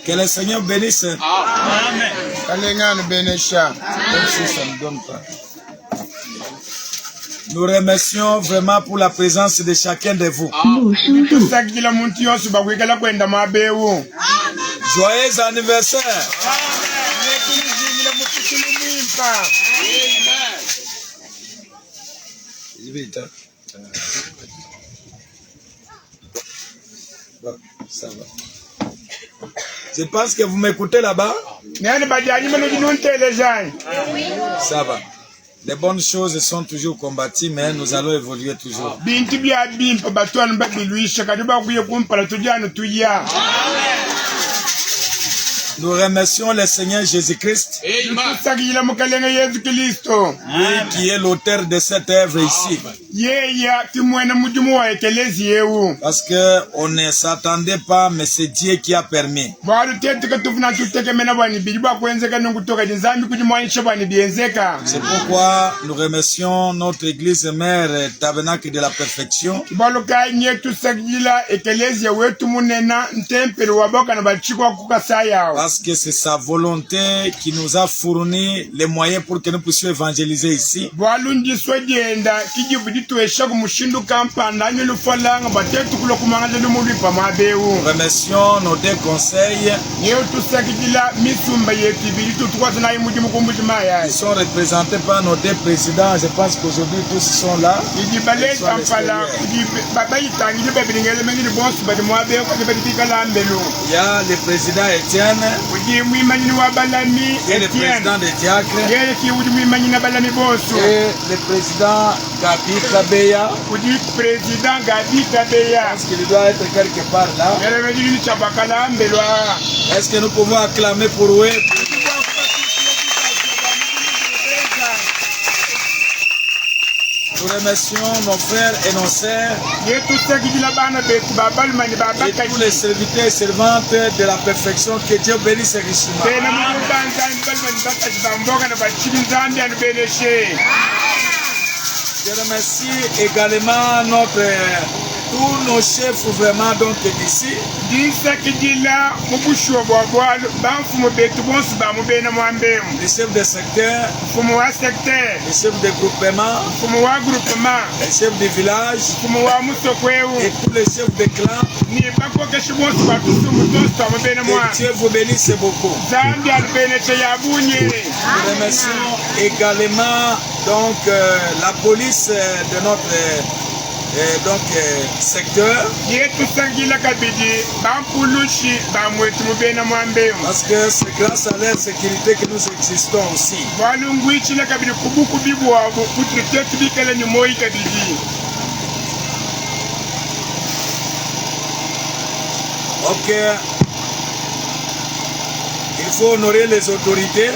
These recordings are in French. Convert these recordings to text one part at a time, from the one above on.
Que le Seigneur bénisse. Amen. Nous remercions vraiment pour la présence de chacun de vous. Joyeux anniversaire. Ça va. Je pense que vous m'écoutez là-bas. Ça va. Les bonnes choses sont toujours combattues, mais nous allons évoluer toujours. Nous remercions le Seigneur Jésus-Christ, lui qui est l'auteur de cette œuvre ici. Parce qu'on ne s'attendait pas, mais c'est Dieu qui a permis. C'est pourquoi nous remercions notre église mère Tabernacle de la Perfection. Parce que c'est sa volonté qui nous a fourni les moyens pour que nous puissions évangéliser ici. Nous remercions nos deux conseils. Ils sont représentés par nos deux présidents. Je pense qu'aujourd'hui tous sont là. Il y a le président Étienne et le président de Diacre et le président Gabi Kabeya. Est-ce qu'il doit être quelque part là? Est-ce que nous pouvons acclamer pour eux? Nous remercions nos frères et nos sœurs et tous les serviteurs et servantes de la perfection. Que Dieu bénisse richement. Je remercie également tous nos chefs vraiment donc d'ici. Les chefs de secteur, les chefs de groupement, les chefs de village et tous les chefs de clan. Que Dieu vous bénisse beaucoup. Nous remercions également donc la police de notre secteur. Parce que c'est grâce à leur sécurité que nous existons aussi. Ok. Il faut honorer les autorités.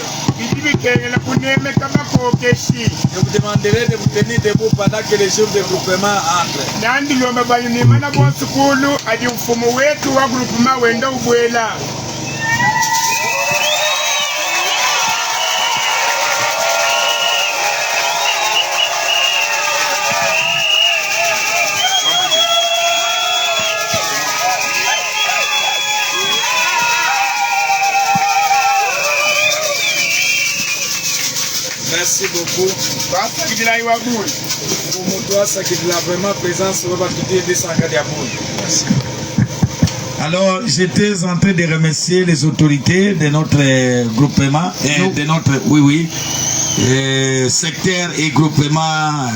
Je vous demanderai de vous tenir debout pendant que les chefs de groupement entrent. Merci beaucoup. Vraiment présence. Alors, j'étais en train de remercier les autorités de notre groupement, de notre, secteur et groupement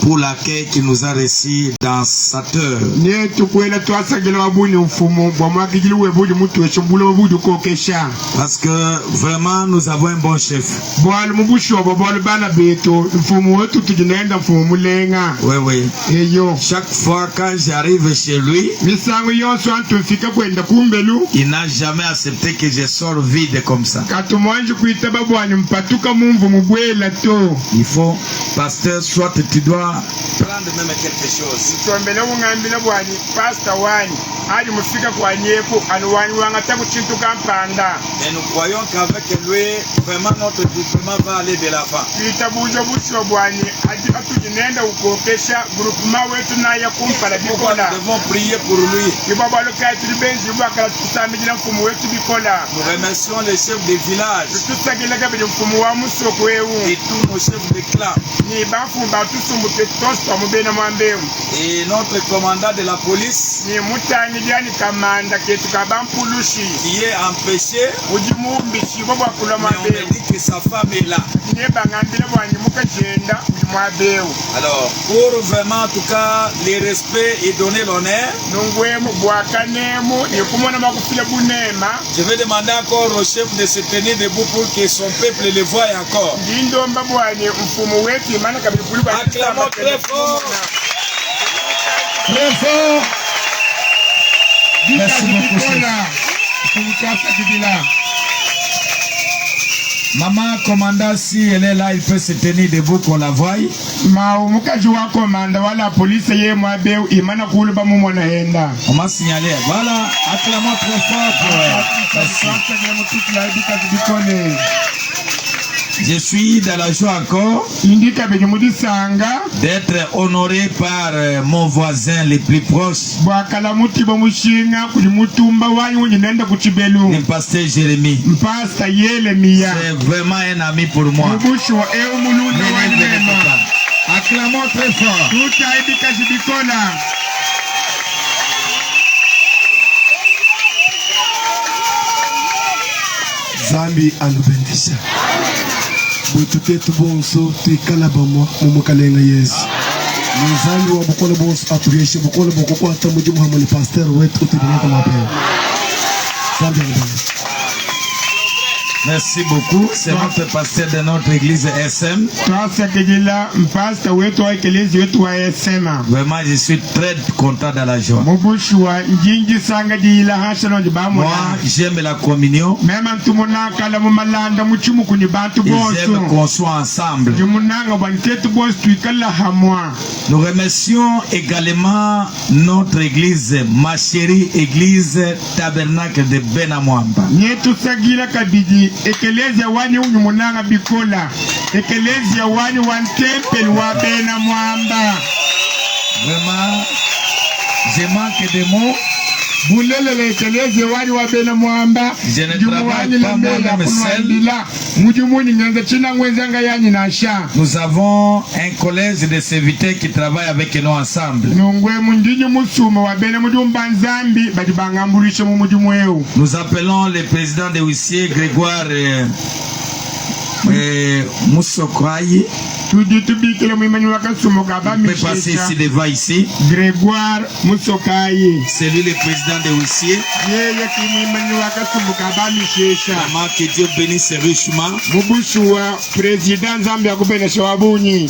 pour l'accueil qui nous a reçus dans cette heure. Parce que vraiment nous avons un bon chef. Oui. Chaque fois quand j'arrive chez lui, il n'a jamais accepté que je sorte vide comme ça. Il faut, pasteur, soit tu dois prendre même quelque chose. aje mufika kwa nyepo anwani wanga taku chintu kampanda. Et nous croyons qu'avec lui, vraiment notre groupement va aller de l'avant. Bitabuja busho bwani aje atujinenda ukokesha groupement wetu na ya kumpala bikola. Nous devons prier pour lui. Ibaba lokati benzi bwakala tusamijina mfumu wetu bikola. Nous remercions les chefs des villages Tutagelaga bide mfumu wa musoko wewu et tous nos chefs de clan. ni bafumba tusumbu petos kwa mubena mwambeu. Et notre commandant de la police Ni mutani diani kamanda ketu kabampulushi qui est empêché, ujimumbi chibobwa kula mais on me mwambeu. dit que sa femme est là. Neba ngambile bwanyi mukagenda mwabeu. Alors, pour vraiment en tout cas les respects et donner l'honneur, Nungwemu bwakanemu ni kumona makufile bunema. je vais demander encore au chef de se tenir debout pour que son peuple le voie encore. Ndindo mbabwani mfumu wetu imana kabili kuliba. Acclamons très fort. Très fort. Merci beaucoup. Maman commandant, si elle est là, il peut se tenir debout qu'on la voie. Mukaji wa komanda wala polisi ye mwabeu imana kuluba mumona henda. On m'a signalé. Voilà, acclamons très fort pour elle. Merci. Je suis dans la joie encore d'être honoré par mon voisin le plus proche, le pasteur Jérémie. C'est vraiment un ami pour moi. Acclamons très fort. Zambi alubendisha. Butuketu bonso tuikala bamwa mumukalenga Yesu. Muzambi wa bukola bonso atugeshe bukola boko hata muji Muhammad pastor wetu utibiyeka mapema. Zambi alubendisha. Merci beaucoup. C'est notre pasteur de notre église SM. Vraiment, je suis très content dans la joie. Moi, j'aime la communion. Et j'aime qu'on soit ensemble. Nous remercions également notre église, ma chérie église Tabernacle de Benamwamba. Ekelezia wani unyumunanga bikola. Ekelezia wani wantempel wa bena mwamba. Vraiment, je manque de mots. Bulele ekelezia wani wa bena mwamba. Je ne travaille pas moi-même seul. Nous avons un collège de serviteurs qui travaille avec nous ensemble. Nous appelons le président de huissiers, Grégoire Moussokoayi. Il peut passer ici devant ici. Grégoire Moussokoayi. C'est lui le président de huissiers. Que Dieu bénisse richement.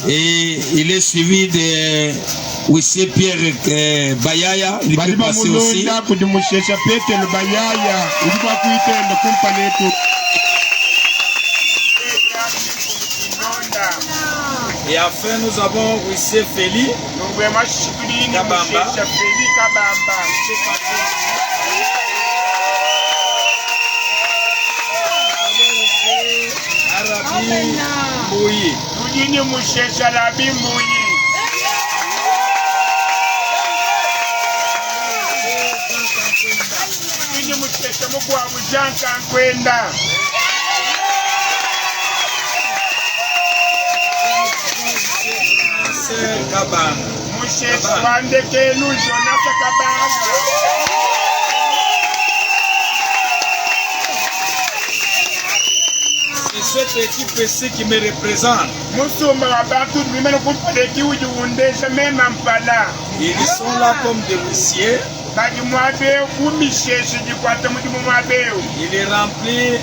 Et il est suivi de huissier Pierre Bayaya. Il peut passer aussi. Et enfin, nous avons huissier Feli Kabamba. Arabi Mbouyi. C'est ce petit PC qui me représente. Ils sont là comme des huissiers. Il est rempli,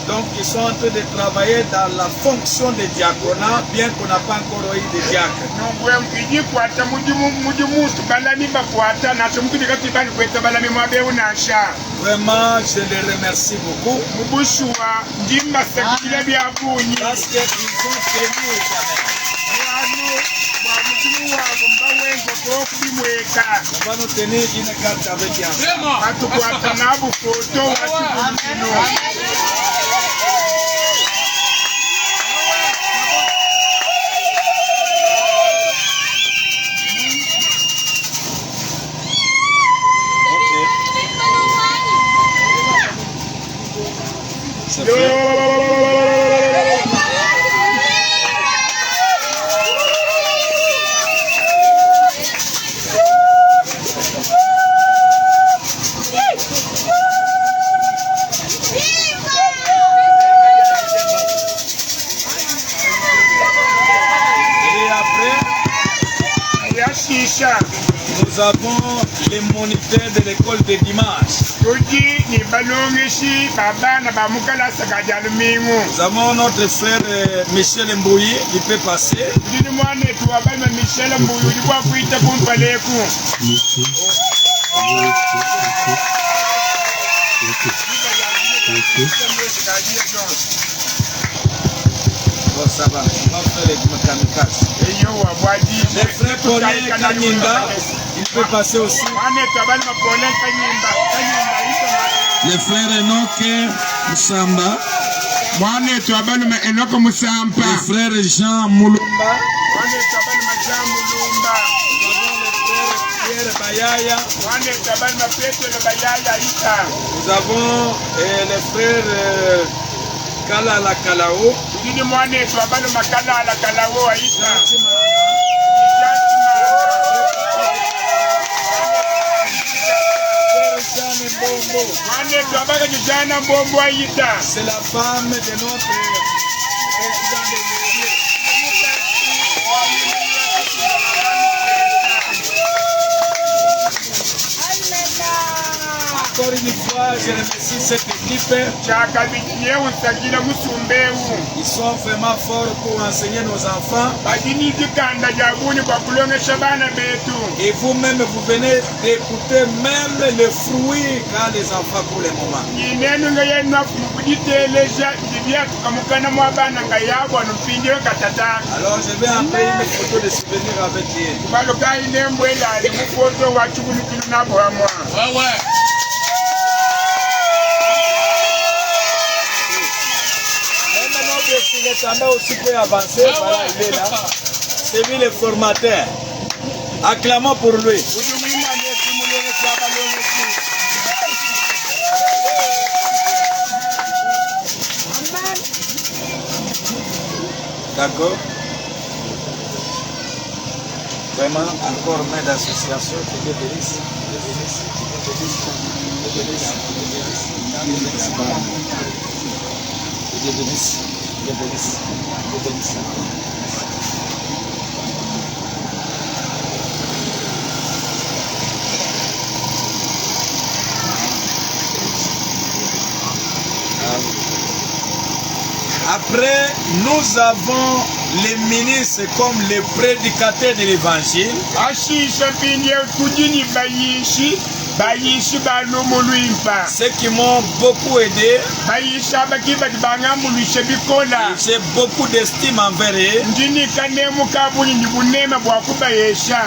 donc ils sont en train de travailler dans la fonction de diaconat, bien qu'on n'a pas encore eu de diacre. Vraiment, je les remercie beaucoup. Parce qu'ils ont tenu quand même. On va nous tenir une carte avec un. C'est fait. Nous avons les moniteurs de l'école de dimanche. Nous avons notre frère Michel Mbouyi, il peut passer. Bon, ça va, on va faire les kamikazes. Les frères Pauline Kanyimba, il peut passer aussi. Les frères Enoch Moussamba. Les frères Jean Moulumba. Nous avons les frères Kalala Kalao. C'est la femme de notre président de l'Union. Encore une fois, je remercie cette équipe. Ils sont vraiment forts pour enseigner nos enfants. Et vous-même, vous venez d'écouter même les fruits quand les enfants pour le moment. Alors je vais envoyer une photo de souvenir avec lui. Le standard aussi peut avancer, voilà, il est là. C'est lui le formateur. Acclamons pour lui. D'accord. Vraiment, encore main d'association, que Dieu bénisse. Dieu bénisse. Dieu bénisse. Dieu bénisse. Dieu bénisse. Dieu bénisse. Dieu bénisse. Après, nous avons les ministres comme les prédicateurs de l'évangile. Ceux qui m'ont beaucoup aidé. J'ai beaucoup d'estime envers eux.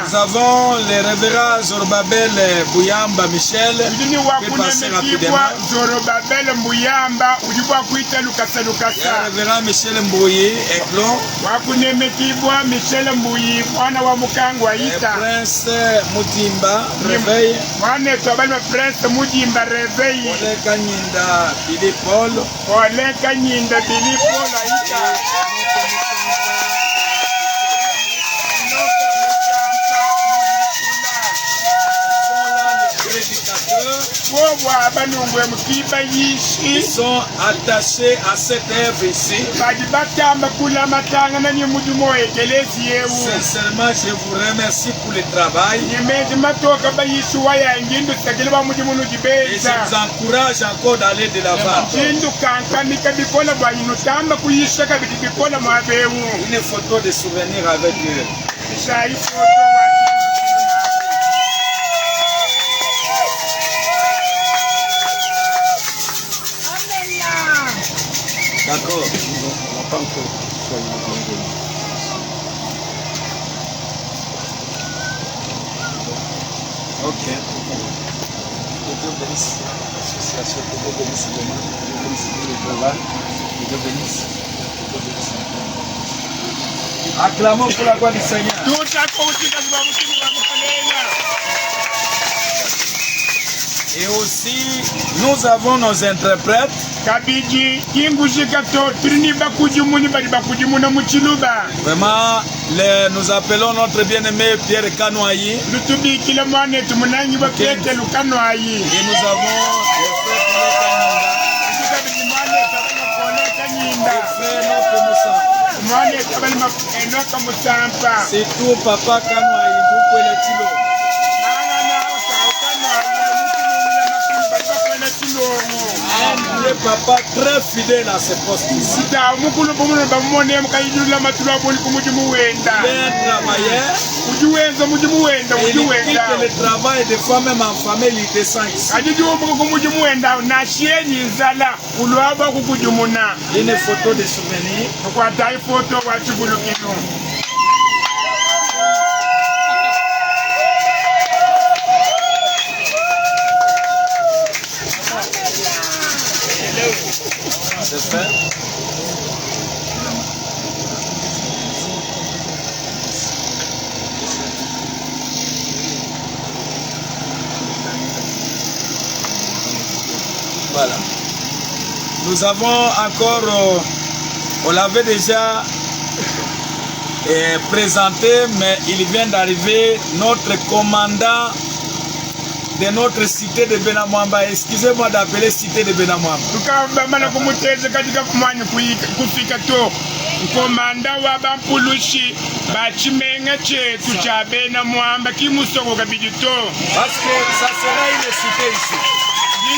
Nous avons le révérend Zorobabel Bouyamba Michel qui peut passer rapidement. Le révérend Michel Mbouyi Eklon. Le prince Moutimba Réveil. Prince Mujimba Réveil. Ole Kanyinda Billy Paul. Ole Kanyinda Billy Paul Aïta. Ils sont attachés à cette œuvre ici. Sincèrement, je vous remercie pour le travail. Et je vous encourage encore d'aller de l'avant. Une photo de souvenir avec eux. D'accord. Dieu bénisse l'association, que Dieu bénisse le monde, que Dieu bénisse le travail, que Dieu bénisse. Acclamons pour la gloire du Seigneur. Et aussi, nous avons nos interprètes. Vraiment, nous appelons notre bien-aimé Pierre Kanoayi. Et nous avons c'est tout, Papa Kanoayi. Un vieux papa très fidèle à ses postes. Il est un travailleur. Il quitte le travail des fois même en famille, il descend ici. Une photo de souvenir. C'est fait. Voilà. Nous avons encore, on l'avait déjà présenté, mais il vient d'arriver notre commandant de notre cité de Benamwamba. Excusez-moi d'appeler cité de Benamwamba. Komanda wa bampulushi bachimenga chetu cha Benamwamba kimusoko kabidito. Parce que ça sera une cité ici.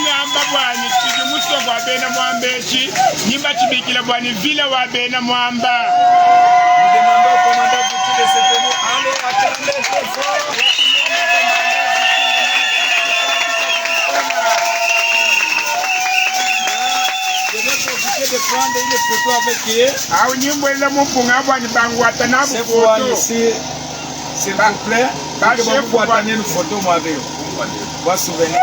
Ngamba bwani kidi musoko wa Benamwamba echi nimba chibikila bwani villa wa Benamwamba. Nous demandons au commandant de se tenir. Allez, attendez très fort. De prendre une photo avec eux. C'est pour ici, s'il vous plaît. Vous pouvez prendre une photo moi avec vous. Pour souvenir.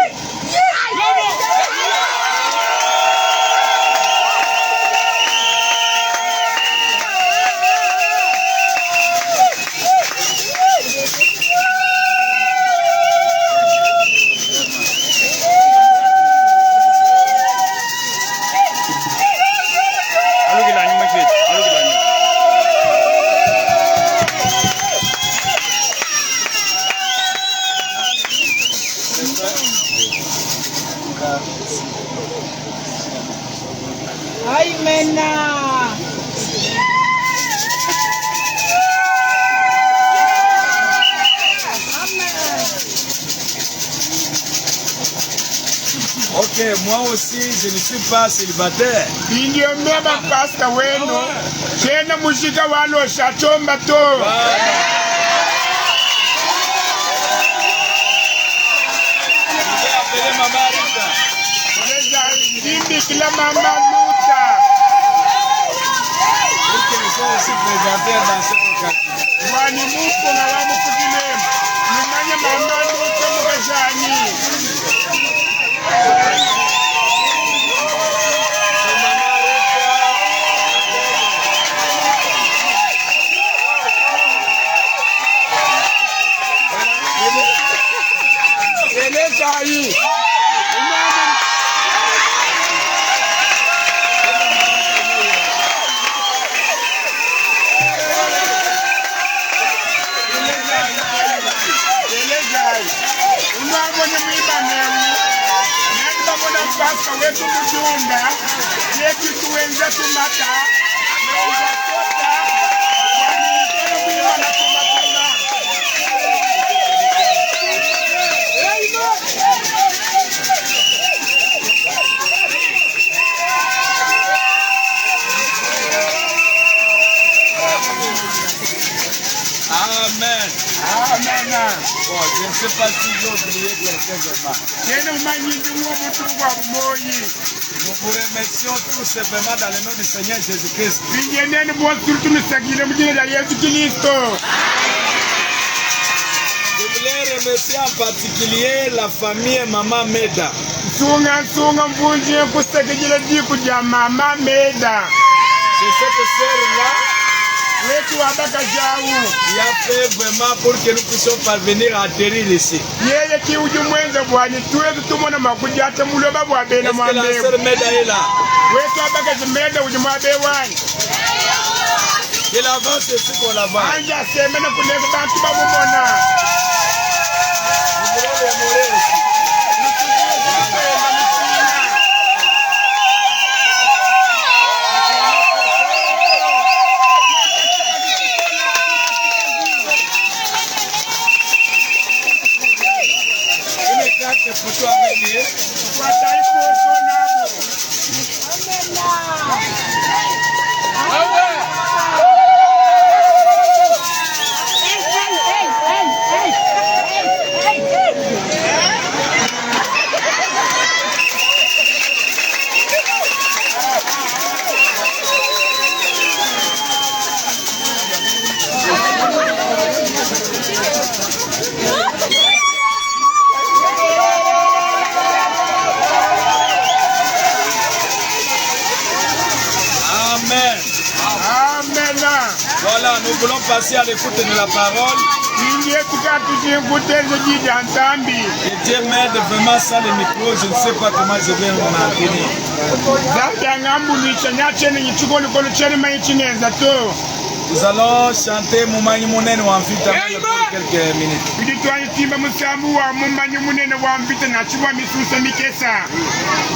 Ok, moi aussi, je ne suis pas célibataire. Aussi présenté dans cette occasion. Amen. Amen. Bon, je ne sais pas si j'ai oublié quelqu'un de mal. Nous vous remercions tous simplement dans le nom du Seigneur Jésus-Christ. Je voulais remercier en particulier la famille Maman Meda. Sunga mvunji kustakijile diku ja Mama Meda. C'est cette sœur-là Wetu abaka jawu. qui a fait vraiment pour que nous puissions parvenir à atterrir ici. Yeye ki ujumwenza bwani tuwezi tumona makujata muloba bwabena Est-ce que la mwambe. sœur Meda est là? Wetu abaka jimeda ujumwabe wani. Il avance ici qu'on la voit. Anja semena kuneko bantu babumona. Nous voulons les mourir ici. Photo avec lui. Voilà, nous voulons passer à l'écoute de la parole. Et Dieu m'aide vraiment sans le micro, je ne sais pas comment je vais m'en tenir. Nous allons chanter Moumanyi Mounene ou Amphita pour quelques minutes.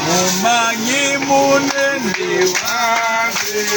Moumanyi Mounene ou Amphita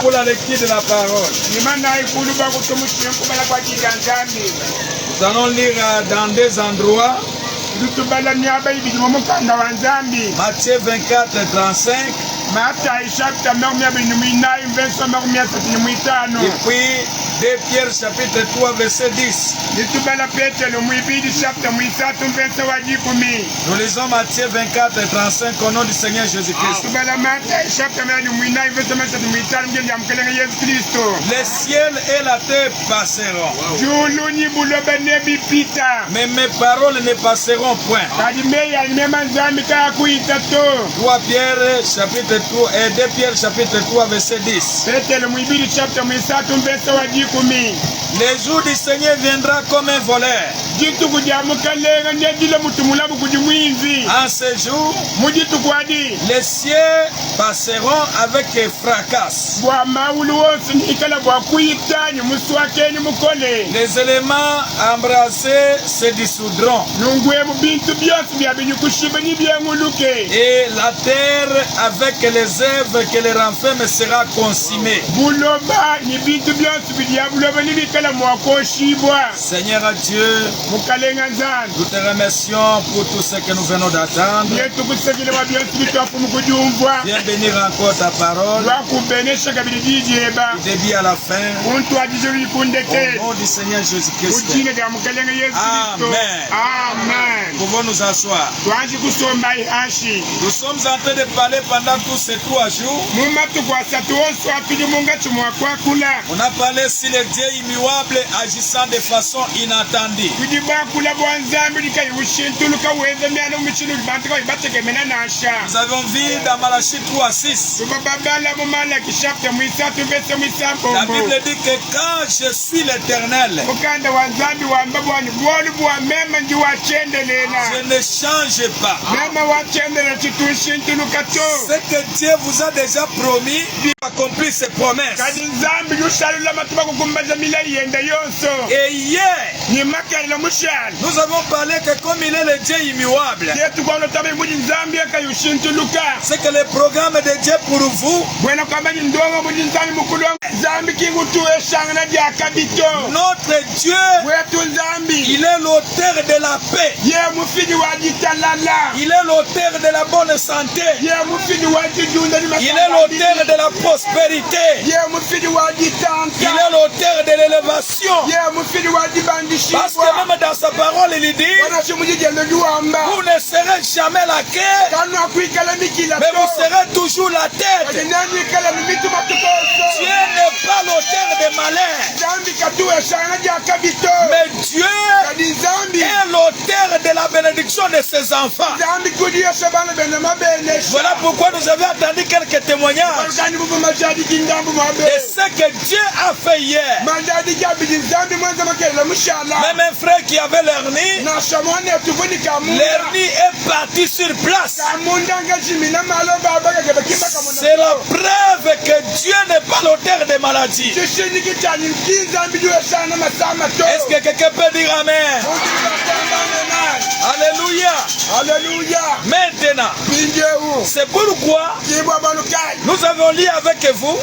pour la lecture de la parole. Nous allons lire dans deux endroits. Matthieu 24, 35. Et puis 2 Pierre chapitre 3 verset 10. Nous lisons Matthieu 24, 35 au nom du Seigneur Jésus-Christ. Les ciels et la terre passeront, mais mes paroles ne passeront point. 3 Pierre chapitre 3 et 2 Pierre chapitre 3 verset 10. Les jours du Seigneur viendra comme un voleur. En ce jour, les cieux passeront avec fracas. Les éléments embrasés se dissoudront. Et la terre avec les œuvres que les renferme sera consumée. Seigneur Dieu, nous te remercions pour tout ce que nous venons d'attendre. Viens bénir encore ta parole. Du début à la fin. Au nom du Seigneur Jésus-Christ. Amen. Amen. Pouvons nous asseoir. Nous sommes en train de parler pendant tous ces 3 jours. On a parlé sur les dieux immuables agissant de façon inattendue. Nous avons vu dans Malachie 3, 6. La Bible dit que quand je suis l'Éternel, je ne change pas. Ce que Dieu vous a déjà promis, il accomplit ses promesses. Et hier, nous avons parlé que comme il est le Dieu immuable, c'est que le programme de Dieu pour vous, notre Dieu, il est l'auteur de la paix. Il est l'auteur de la bonne santé. Il est l'auteur de la prospérité. Il est l'auteur de l'élévation. Parce que même dans sa parole, il dit, vous ne serez jamais la queue, mais vous serez toujours la tête. Dieu n'est pas l'auteur des malheurs, mais Dieu est l'auteur de la bénédiction de ses enfants. Voilà pourquoi nous avons entendu quelques témoignages de ce que Dieu a fait hier. Même un frère qui avait l'hernie, l'hernie est partie sur place. C'est la preuve que Dieu n'est pas l'auteur des maladies. Est-ce que quelqu'un peut dire Amen? Alléluia. Alléluia. Maintenant, c'est pourquoi nous avons lu avec vous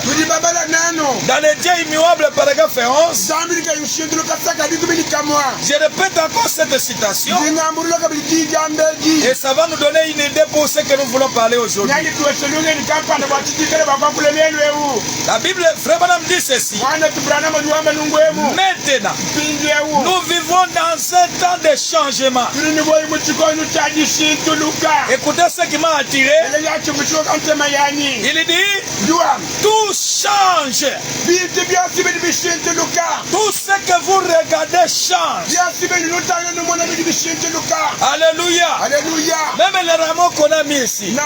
dans les dieux immuables paragraphe 11. Je répète encore cette citation et ça va nous donner une idée pour ce que nous voulons parler aujourd'hui. La Bible, Frère Branham dit ceci. Maintenant, nous vivons dans un temps de changement. Écoutez ce qui m'a attiré. Il dit, tout change. Tout ce que vous regardez change. Alléluia. Même les rameaux qu'on a mis ici.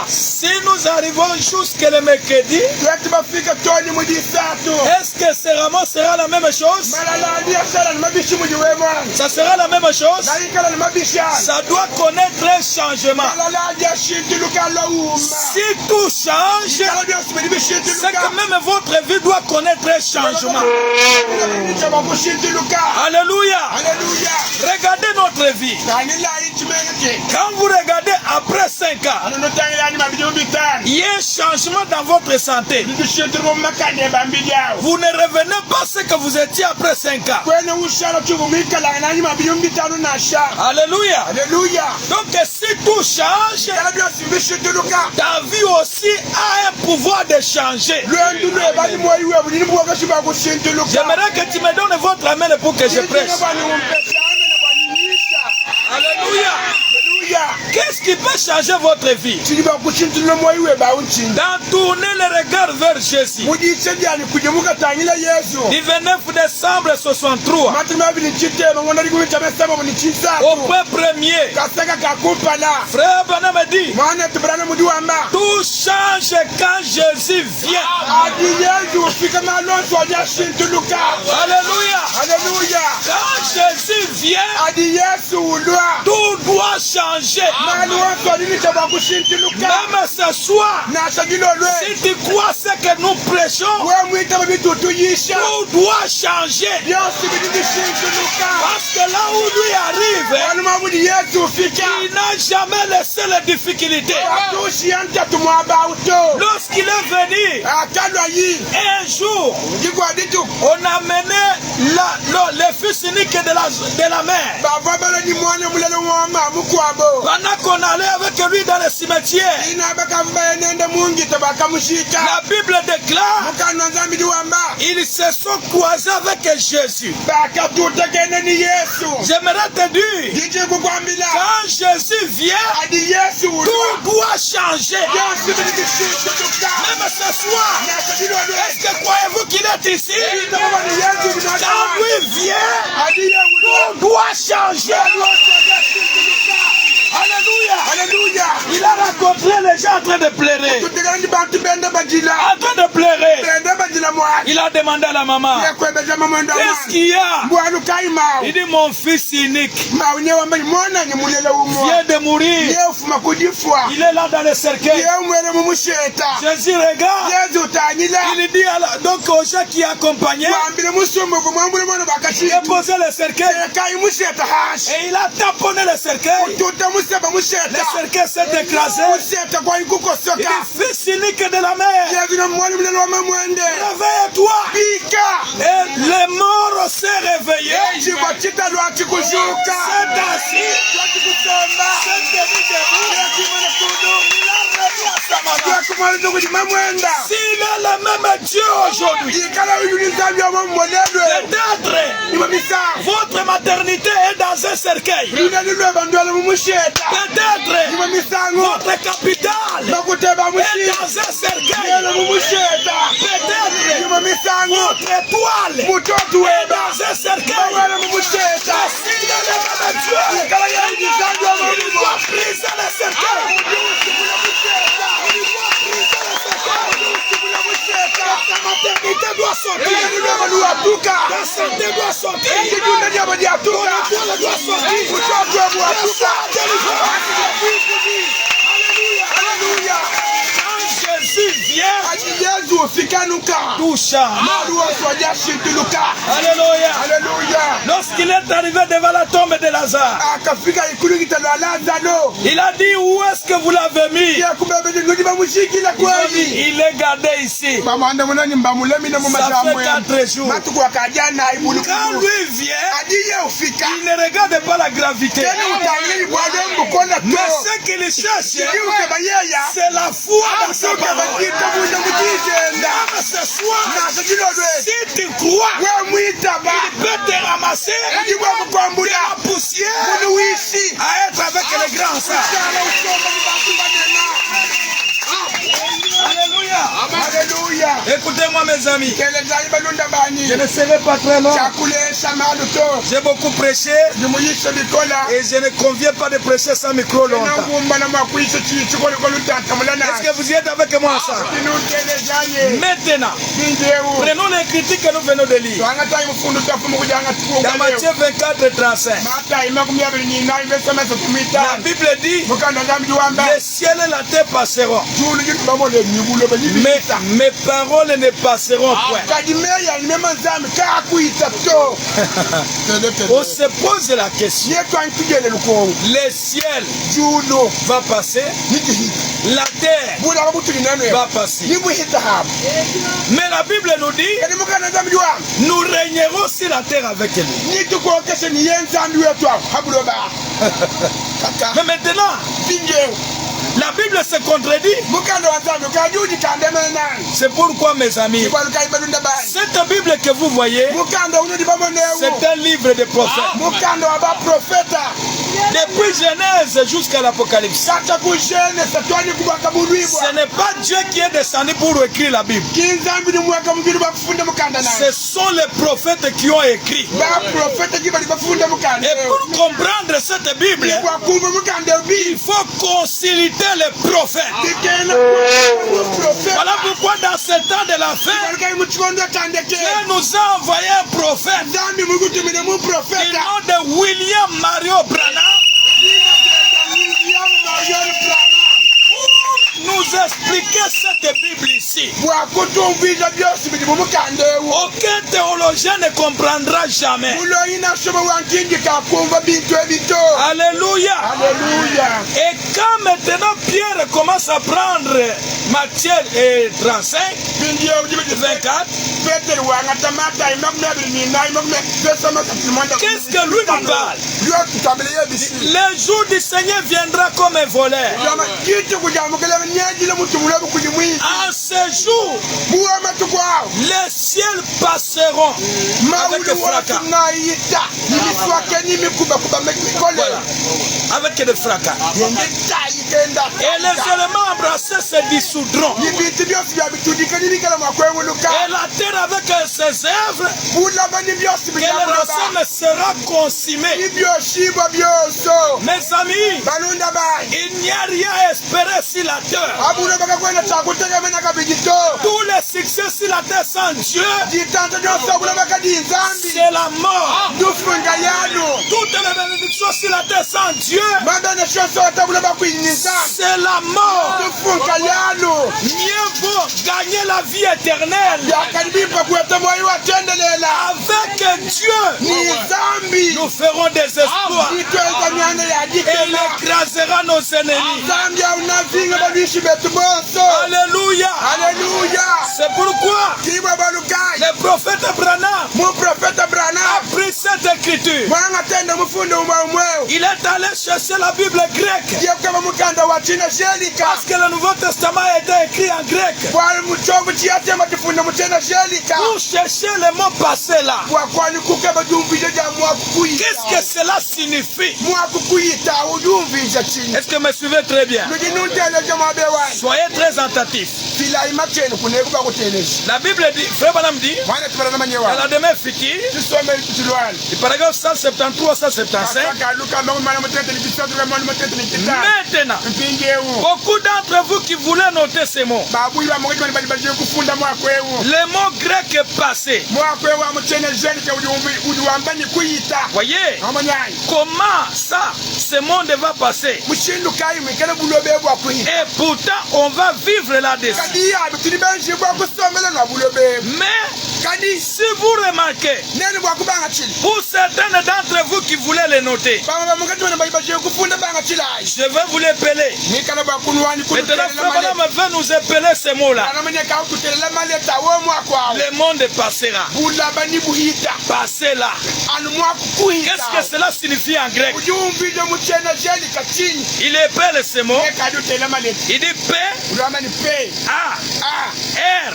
Si nous arrivons jusqu'à le mercredi, est-ce que ces rameaux sera la même chose? Ça sera la même même chose, ça doit connaître un changement. Si tout change, c'est que même votre vie doit connaître un changement. Alléluia. Regardez notre vie. Quand vous regardez après 5 ans, il y a un changement dans votre santé. Vous ne revenez pas ce que vous étiez après 5 ans. Alléluia. Donc si tout change, ta vie aussi a un pouvoir de changer. J'aimerais que tu me donnes votre main pour que je prêche. Alléluia. Qu'est-ce qui peut changer votre vie? Tournez le regard vers Jésus. Du 29 décembre 63 au point premier, Frère Branham dit, tout change quand Jésus vient. Alléluia. Quand Jésus vient, tout doit changer. Même ce soir, si tu crois ce que nous prêchons, tout doit changer. Parce que là où lui arrive, il n'a jamais laissé les difficultés. Lorsqu'il est venu, un jour, on a mené le fils unique de la mère. Pendant qu'on allait avec lui dans le cimetière, la Bible déclare ils se sont croisés avec Jésus. J'aimerais te dire, quand Jésus vient, tout doit changer. Même ce soir, est-ce que croyez-vous qu'il est ici? Quand lui vient, tout doit changer. Alléluia. Il a rencontré les gens en train de pleurer. En train de pleurer. Il a demandé à la maman, qu'est-ce qu'il y a? Il dit, mon fils unique vient de mourir. Il est là dans le cercueil. Jésus regarde. Il dit donc aux gens qui accompagnaient, il a posé le cercueil et il a tamponné le cercueil. Le cercueil s'est écrasé. Il est fils unique de la mère. Réveille-toi. Et les morts s'est réveillé. C'est assis. S'il est le même Dieu aujourd'hui, peut-être votre maternité est dans un cercueil. Peut-être votre capitale est dans un cercueil. Peut-être votre étoile est dans un cercueil. S'il est le même Dieu, il doit briser le cercueil. Ta maternité doit sortir. Ta santé doit sortir. Ton étoile doit sortir. Alléluia. Quand Jésus vient, tout change. Alléluia. Lorsqu'il est arrivé devant la tombe de Lazare, il a dit, où est-ce que vous l'avez mis? Il est gardé ici. Ça fait 4 jours. Quand lui vient, il ne regarde pas la gravité. Mais ce qu'il cherche, c'est la foi dans sa parole. Ce soir, si tu crois, il peut te ramasser de la poussière à être avec les grands saints. Alléluia. Écoutez-moi mes amis, je ne serai pas très long. J'ai beaucoup prêché et je ne conviens pas de prêcher sans micro longtemps. Est-ce que vous y êtes avec moi ensemble? Maintenant, prenons les critiques que nous venons de lire. Dans Matthieu 24, 35. La Bible dit, le ciel et la terre passeront, mais mes paroles ne passeront point. On se pose la question. Le ciel va passer, la terre va passer. Mais la Bible nous dit, nous régnerons sur la terre avec lui. Mais maintenant, la Bible se contredit. C'est pourquoi, mes amis, cette Bible que vous voyez, c'est un livre de prophètes. Depuis Genèse jusqu'à l'Apocalypse. Ce n'est pas Dieu qui est descendu pour écrire la Bible. Ce sont les prophètes qui ont écrit. Et pour comprendre cette Bible, il faut consulter les prophètes. Voilà pourquoi dans ce temps de la fin, Dieu nous a envoyé un prophète. Du nom de William Mario Branham. Nous expliquer cette Bible ici. Aucun théologien ne comprendra jamais. Alléluia. Et quand maintenant Pierre commence à prendre Matthieu 35, 24, qu'est-ce que lui nous parle? Le jour du Seigneur viendra comme un voleur. En ce jour, les ciels passeront avec fracas. Voilà. Avec des fracas. Et les éléments embrassés se dissoudront. Et la terre avec ses œuvres, et le racine sera consumée. Mes amis, il n'y a rien à espérer sur la terre. Tous les succès sur la terre sans Dieu, c'est la mort. Toutes les bénédictions sur la terre sans Dieu, c'est la mort. Mieux vaut gagner la vie éternelle avec Dieu. Nous ferons des espoirs et il écrasera nos ennemis. Alléluia. C'est pourquoi le prophète Branham a pris cette écriture. Il est allé chercher la Bible grecque. Parce que le Nouveau Testament a été écrit en grec. Pour chercher le mot passé là. Qu'est-ce que cela signifie? Est-ce que me suivez très bien? Soyez très attentifs. La Bible dit, Frère Branham dit, à la demain future, le paragraphe 173, 175, maintenant, beaucoup d'entre vous qui voulaient noter ces mots, le mot grec est passé. Voyez, comment ça, ce monde va passer? Et pourtant, on va vivre là-dessus. Mais, si vous remarquez, pour certains d'entre vous qui voulaient les noter, je vais vous les peler. Maintenant, Frère va nous épeler ces mots-là. Le monde passera. Passer là. Qu'est-ce que cela signifie en grec? Il épelle ces mots. Il dit P, A, R,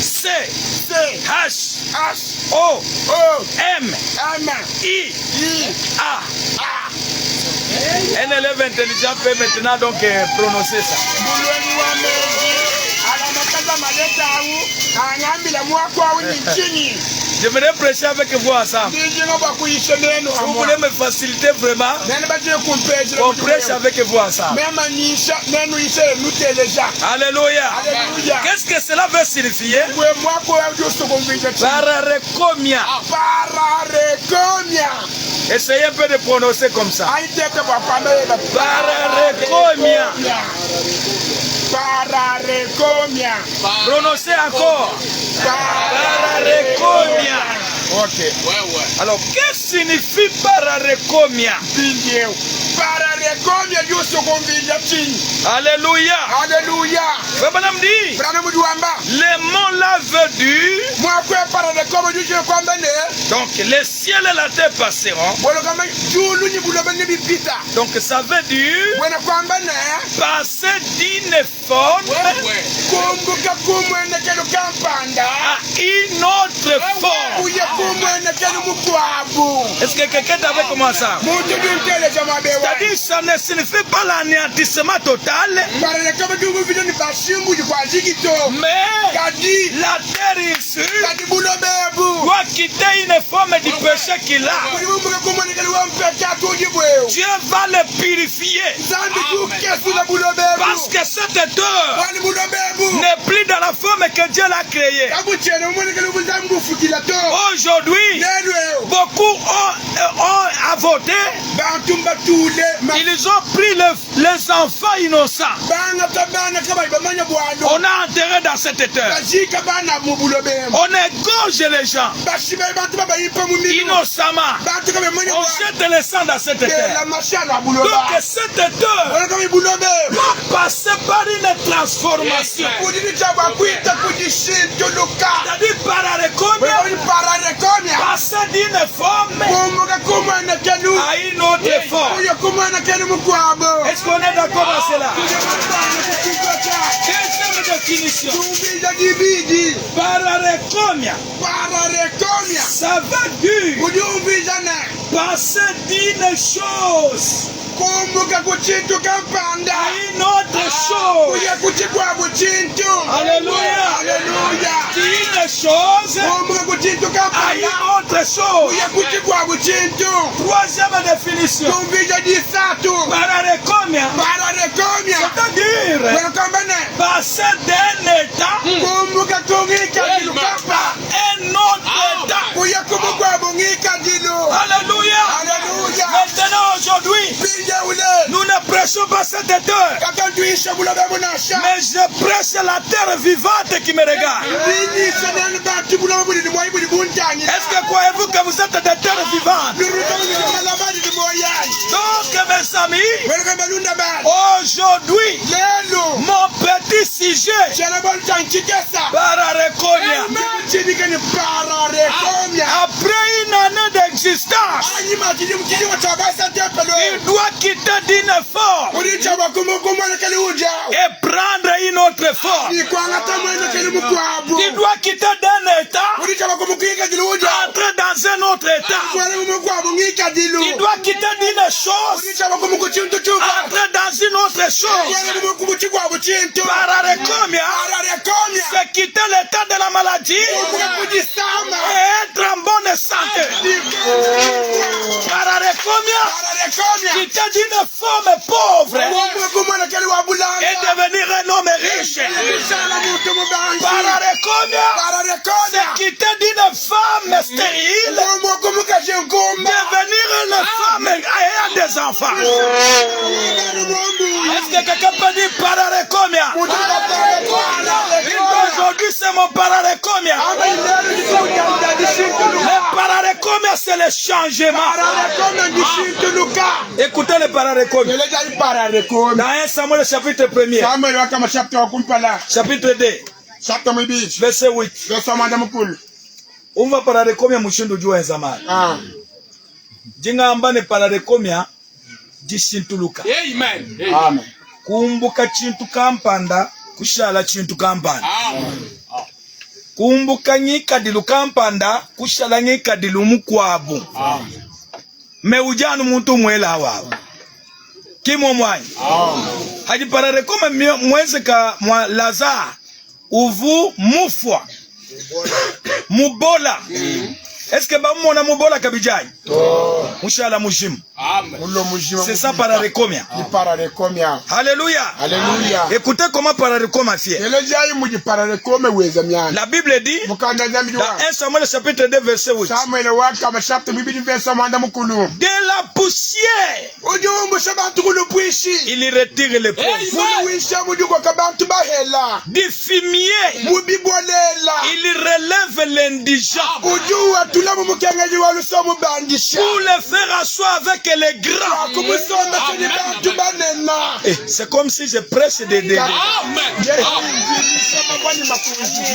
C, H, O, M, I, A. Un élève intelligent peut maintenant donc prononcer ça. J'aimerais prêcher avec vous ensemble. Si vous voulez me faciliter vraiment, on prêche avec vous ensemble. Alléluia. Qu'est-ce que cela veut signifier? Pararecomia. Essayez un peu de prononcer comme ça. Pararecomia. Pararecomia. Prononcez encore. Pararecomia. Ok. Alors, qu'est-ce que signifie pararecomia? Pararecomia, Alléluia. Alléluia. Les mots là veut dire. Donc, les ciels et la terre passeront. Donc, ça veut dire passer d'une forme à une autre forme. Est-ce que quelqu'un est avec moi ça? C'est-à-dire ça ne signifie pas l'anéantissement total, mais la terre ici doit quitter une forme du péché qu'il a. Dieu va le purifier. Parce que cette terre n'est plus dans la forme que Dieu l'a créée. Aujourd'hui, beaucoup ont avorté. Ils ont pris les enfants innocents. On a enterré dans cette terre. On égorge les gens innocemment. On jette le sang dans cette terre. Donc cette terre doit passer par une transformation. C'est-à-dire pararecomia, passer d'une forme à une autre forme. Est-ce qu'on est d'accord à cela? Deuxième définition. Pararecomia. Ça veut dire passer d'une chose à une autre chose. Alléluia. D'une chose à une autre chose. Troisième définition. Pararecomia. C'est-à-dire passer d'un état à un autre état. Alléluia. Maintenant aujourd'hui, nous ne prêchons pas cette terre, mais je prêche la terre vivante qui me regarde. Est-ce que croyez-vous que vous êtes des terres vivantes? Donc mes amis, aujourd'hui, mon petit sujet, pararecomia. Après une année d'existence, il doit quitter d'une forme et prendre une autre forme. Il doit quitter d'un état, entrer dans un autre état. Il doit quitter d'une chose, entrer dans une autre chose. Pararecomia, c'est quitter l'état de la maladie et être en bonne santé. Pararecomia, quitter d'une forme pauvre et devenir un homme riche. Pararecomia, c'est quitter d'une femme stérile, devenir une femme ayant des enfants. Est-ce que quelqu'un peut dire pararecomia? Aujourd'hui c'est mon pararecomia. Le pararecomia c'est le changement. Écoutez le pararecomia. Dans 1 Samuel chapitre 1er. Chapitre 2. Verset 8. On va pararecomia mushindo jua zamani. Jinga ambane pararecomia jishintuluka. Amen. Amen. Kumbuka chintu kampanda kushala chintu kampanda. Kumbuka nyikadilu kampanda kushala nyikadilu mukwabu. Me ujanu muntu mwela wawo. Kimo mwanyi. Haji pararecomia mweze ka mwa Lazare uvu mufwa Mubola. Est-ce que Bamona Mubola Kabidjani? Mouchala Mouchim. C'est ça Pararecomia. Alléluia. Alléluia. Écoutez comment Pararecomia fait. La Bible dit dans 1 Samuel chapitre 2 verset 8. De la poussière, il retire les pauvres. Du fumier, il relève l'indigent. Pour le faire asseoir avec les grands. C'est comme si je prêche des délais.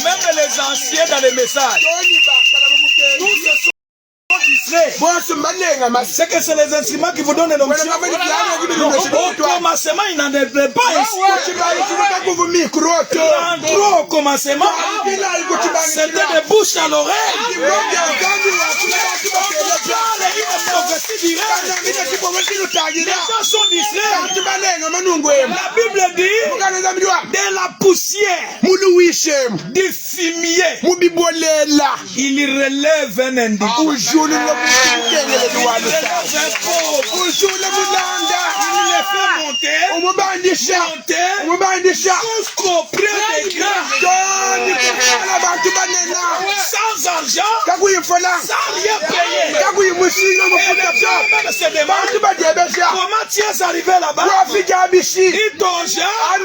Même les anciens dans les messages. C'est que c'est les instruments qui vous donnent l'onction. Au commencement, il n'en est pas ici. Trop au commencement, c'était de bouche à l'oreille. Les gens sont distraits. La Bible dit de la poussière, du fumier, il relève un individu. Il les fait monter jusqu'au près des grands. Sans argent, sans rien payer. Et les gens même se demandent comment tu es arrivé là-bas. Dis ton genre,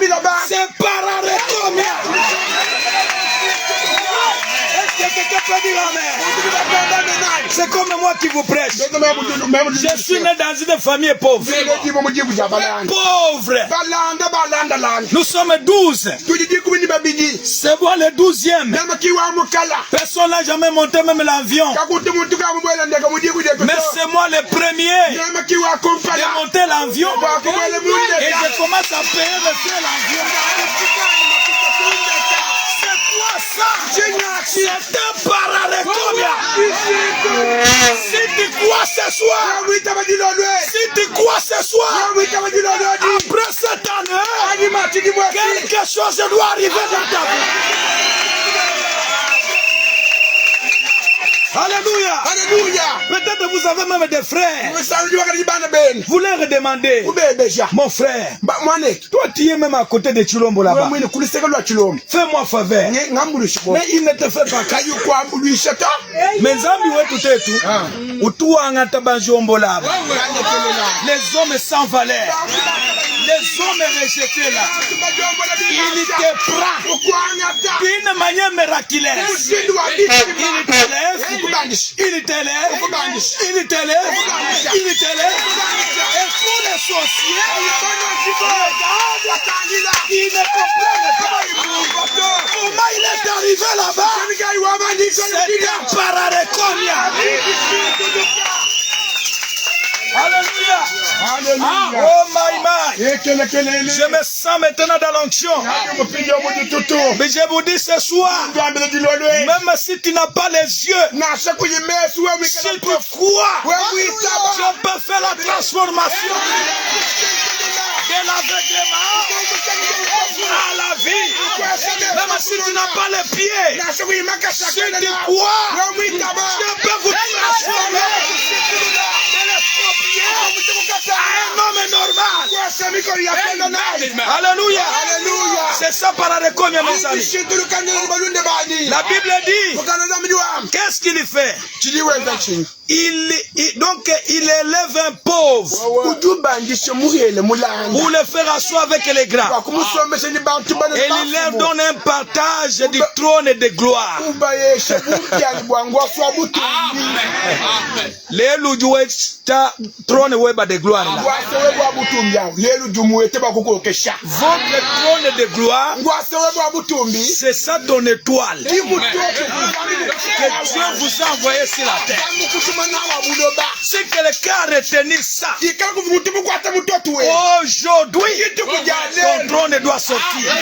c'est Pararecomia. C'est comme moi qui vous prêche. Je suis né dans une famille pauvre. Pauvre. Nous sommes 12. C'est moi le 12e. Personne n'a jamais monté même l'avion. Mais c'est moi le premier de monter l'avion. Et je commence à payer le frais l'avion. C'est un Pararecomia. Si tu crois ce soir, après cette année, quelque chose doit arriver dans ta vie. Alléluia. Peut-être vous avez même des frères. Vous leur demandez, mon frère, toi tu es même à côté de Chilombo là-bas. Fais-moi faveur. Mais il ne te fait pas. Mais Zambi ouais tout est tout. Ou toi en atabanjombo là-bas. Les hommes sans valeur. Les hommes rejetés là. Il te prend d'une manière miraculeuse. Il t'élève. Et pour les sorciers, ils ne comprennent pas comment il est arrivé là-bas. C'est un Pararecomia. Alléluia. Oh my. Je me sens maintenant dans l'onction. Mais je vous dis ce soir, même si tu n'as pas les yeux, si tu crois, je peux faire la transformation de l'aveuglement à la vie. Même si tu n'as pas les pieds, si tu crois, je peux vous transformer à un homme normal. Alléluia. C'est ça Pararecomia, mes amis. La Bible dit, qu'est-ce qu'il fait? Donc il élève un pauvre pour le faire asseoir avec les grands. Et il leur donne un partage du trône de gloire. Les trône de gloire. Votre trône de gloire, c'est ça ton étoile que Dieu vous a envoyé sur la terre. Si quelqu'un a retenu ça, aujourd'hui, ton trône doit sortir.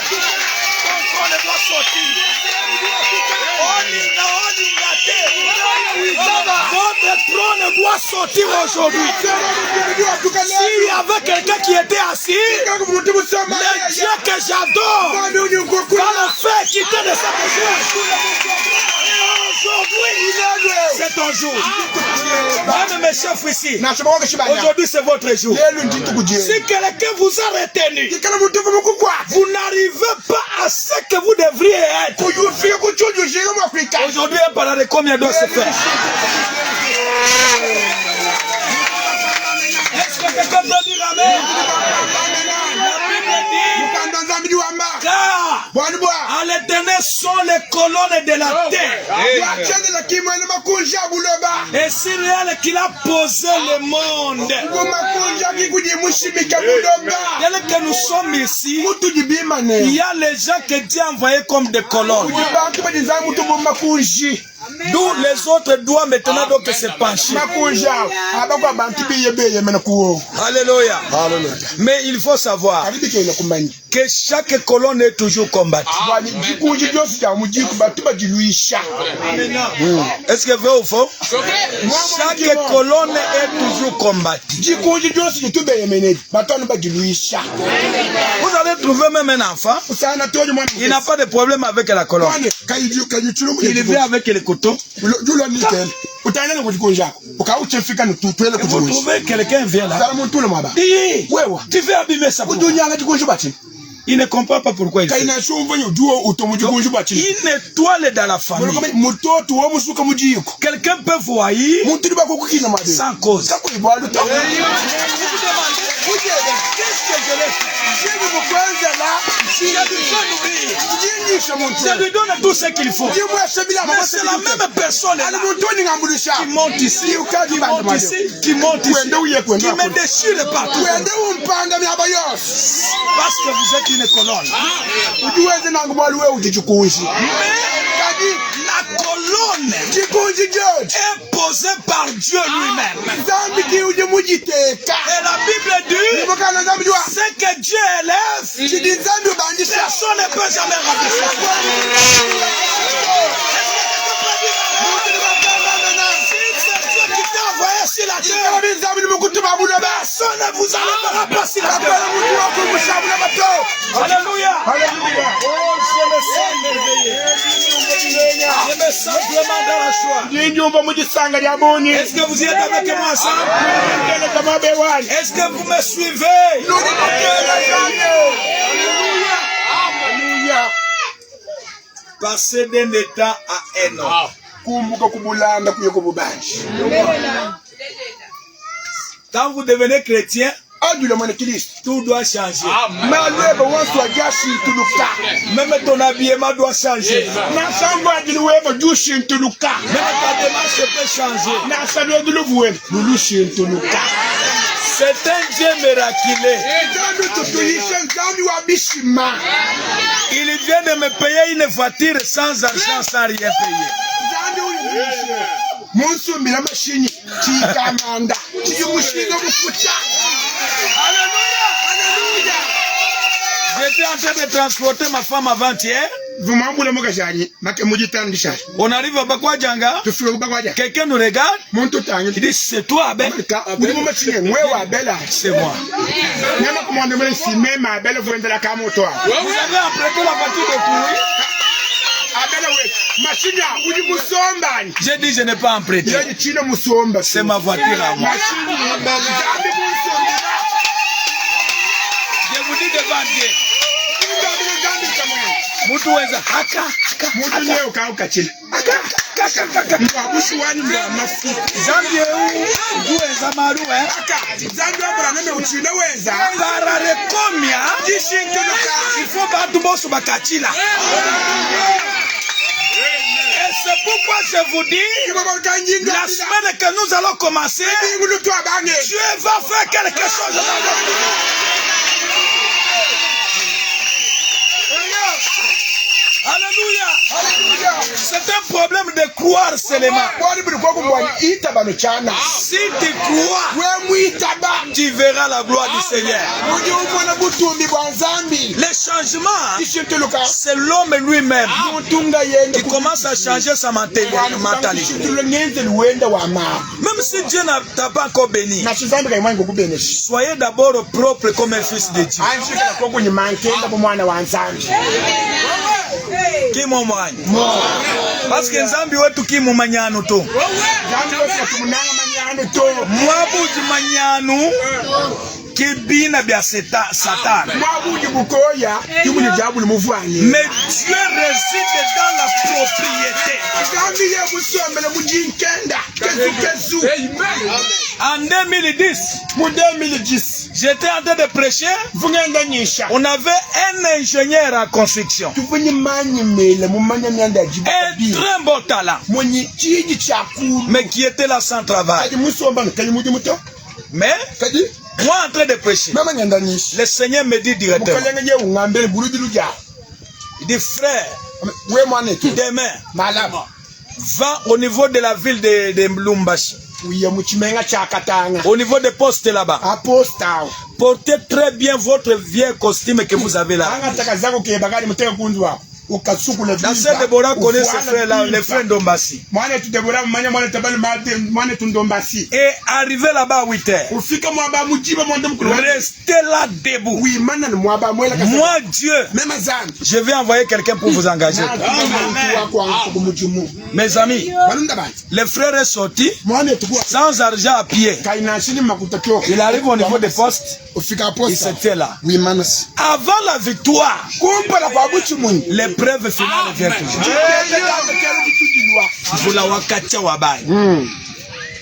Ton trône doit sortir. Votre trône doit sortir aujourd'hui. S'il y avait quelqu'un qui était assis, le Dieu que j'adore va le faire qu'il profiter de ça jour. C'est ton jour. Même mes chefs ici, aujourd'hui c'est votre jour. Si quelqu'un vous a retenu, vous n'arrivez pas à ce que vous devriez être. Aujourd'hui, un parlant de combien doit se faire? Est-ce que quelqu'un peut dire amen? La Bible dit, car à l'Éternel sont les colonnes de la terre. Et c'est réel qu'il a posé le monde. Tel que nous sommes ici, il y a les gens que Dieu a envoyés comme des colonnes. D'où les autres doivent maintenant donc se pencher. Alléluia. Mais il faut savoir que chaque colonne est toujours combattue. Est-ce que vrai ou faux? Chaque colonne est toujours combattue. Vous allez trouver même un enfant, il n'a pas de problème avec la colonne. Il vient avec les couteaux. Vous trouvez quelqu'un vient là. Tu veux abîmer ça. Il ne comprend pas pourquoi il fait. Une étoile dans la famille. Quelqu'un peut voir sans cause. Qu'est-ce que je l'ai fait? Je lui donne tout ce qu'il faut. Mais c'est la même personne là qui monte ici, qui monte ici, qui monte ici, qui me déchire partout. Parce que vous êtes une colonne. Mais la colonne est posée par Dieu lui-même. Et la Bible dit, c'est que Dieu élève, personne ne peut jamais rabaisser. Sur la terre, personne ne vous enlèvera pas sur la terre. Alléluia. Oh, je me sens merveilleux. Je me sens vraiment dans la joie. Est-ce que vous y êtes avec moi ensemble? Est-ce que vous me suivez? Alléluia. Passer d'un état à un autre. Quand vous devenez chrétien, tout doit changer. Même ton habillement doit changer. Même ta démarche peut changer. C'est un Dieu miraculeux. Il vient de me payer une voiture sans argent, sans rien payer. J'étais en train de transporter ma femme avant-hier. On arrive à Bakwajanga. Quelqu'un nous regarde. Il dit, c'est toi, Abel? C'est moi. Vous avez emprunté la voiture de pourri? J'ai dit, je n'ai pas emprunté. C'est ma voiture à moi. Je vous dis devant Dieu. Mutuweza haka Zambie uweza maruwe bararekomia il faut batu bosu bakachila. Et c'est pourquoi je vous dis, la semaine que nous allons commencer, Dieu va faire quelque chose dans votre vie. Alléluia. C'est un problème de croire seulement. Si tu crois, tu verras la gloire du Seigneur. Le changement, c'est l'homme lui-même qui commence à changer sa mentalité. Même si Dieu n'a pas encore béni, soyez d'abord propre comme un fils de Dieu. Qui mo mwanya. Parce que nzambi wetu ki mu manyano to. Mwabuji manyano kibina bya Satan. Mais Dieu réside dans la propriété. En 2010, j'étais en train de prêcher. On avait un ingénieur en construction. Un très bon talent. Mais qui était là sans travail. Mais moi en train de prêcher, le Seigneur me dit directement. Il dit frère, demain, va au niveau de la ville de Mlumbashi. Au niveau des postes là-bas. Portez très bien votre vieux costume que vous avez là. Dans ce Déborah connaît ce frère-là, le frère Ndombasi. Et arrivé là-bas à 8 heures. Restez là debout. Moi, Dieu, je vais envoyer quelqu'un pour vous engager. Mes amis, le frère est sorti sans argent à pied. Il arrive au niveau des postes. Il s'était là. Avant la victoire, l'épreuve finale vient toujours.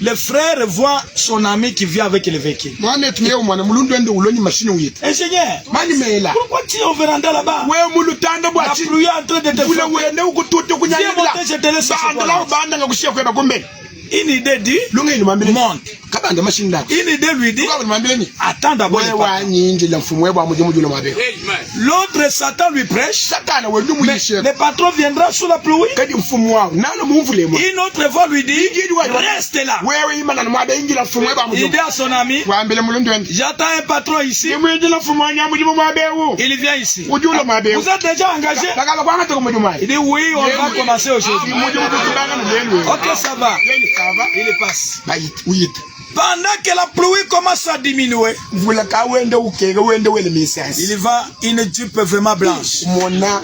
Le frère voit son ami qui vient avec le véhicule. Ingénieur, pourquoi tu es au véranda là-bas? La pluie est en train de te frapper. Viens monter, je te laisse ce soir. Une idée dit, monte. Une idée lui dit, attends d'abord. L'autre Satan lui prêche. Mais le patron viendra sous la pluie. Une autre voix lui dit, reste là. Il dit à son ami, j'attends un patron ici. Il vient ici. Vous êtes déjà engagé? Il dit oui, on va commencer aujourd'hui. Ok, ça va. Il passe. Pendant que la pluie commence à diminuer, il va une jupe vraiment blanche. Un blanc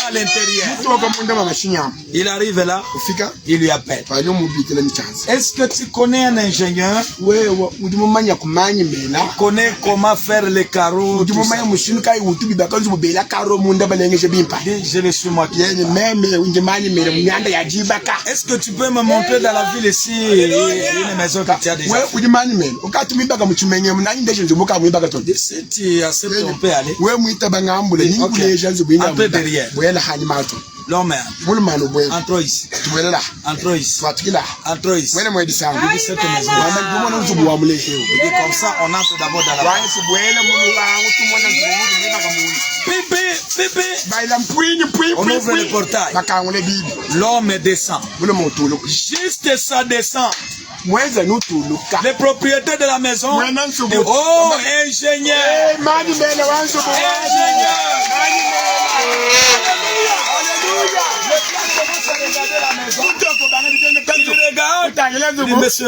à l'intérieur. Il arrive là, il lui appelle. Est-ce que tu connais un ingénieur? Il connaît comment faire les carreaux. Je le suis moi. Est-ce que tu peux me montrer dans la ville ici une maison que tu as déjà? Si tu acceptes, on peut aller. Entre derrière. L'homme, entre ici. Entre ici. Entre ici. Il dit cette maison. Il dit comme ça, on entre d'abord dans la maison. On ouvre le portail. L'homme descend. Juste ça descend. Le propriétaire de la maison. Oh, ingénieur.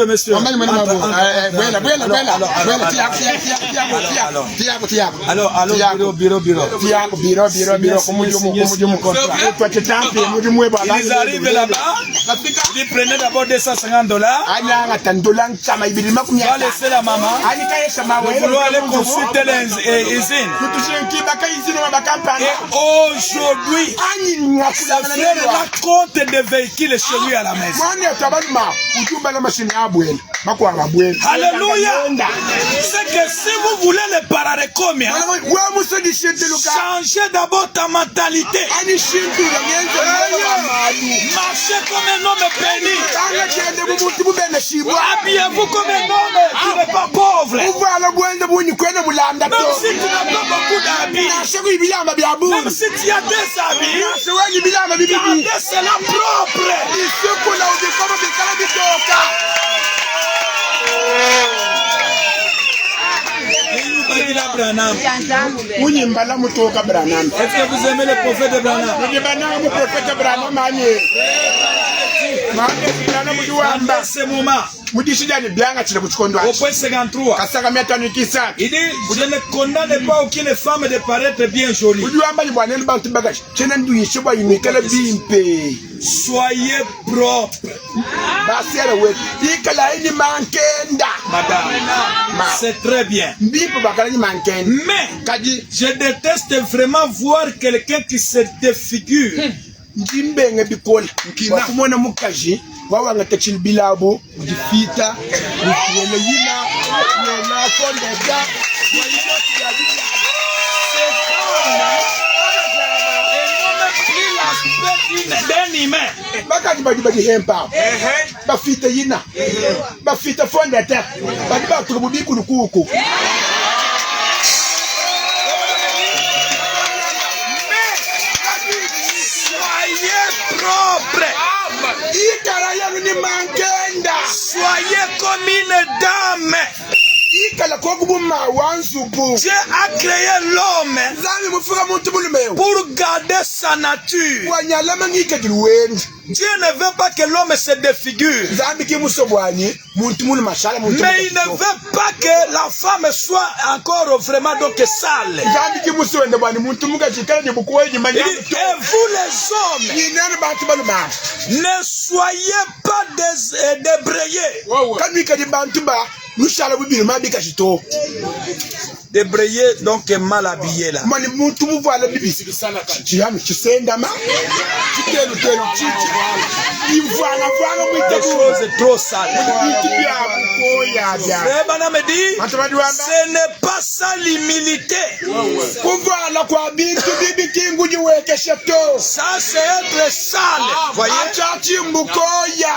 Monsieur. Alors, bureau. Ils arrivent là-bas. Ils prenaient d'abord $250. Va laisser la maman. Nous voulons aller consulter les usines. Et aujourd'hui, sa frère raconte des véhicules chez lui à la maison. Alléluia. C'est que si vous voulez les parler combien, changez d'abord ta mentalité. Marchez comme un homme béni. Habillez-vous comme un homme qui n'est pas pauvre. Même si tu n'as pas beaucoup d'habits, même si tu as des habits, gardez cela propre. Est-ce que vous aimez le prophète de Branham? Dans ce moment, Au point 53. Il dit, je ne condamne pas aucune femme de paraître bien jolie. Soyez propre. Madame, c'est très bien. Mais je déteste vraiment voir quelqu'un qui se défigure. D'un humain. Soyez comme une dame. Dieu a créé l'homme pour garder sa nature. Dieu ne veut pas que l'homme se défigure. Mais il ne veut pas que la femme soit encore vraiment donc sale. Et vous les hommes, ne soyez pas débrayés. Débrayé, donc mal habillé là. Des choses trop sales. Me dit, ce n'est pas ça l'humilité. Ça c'est être sale. Voyez?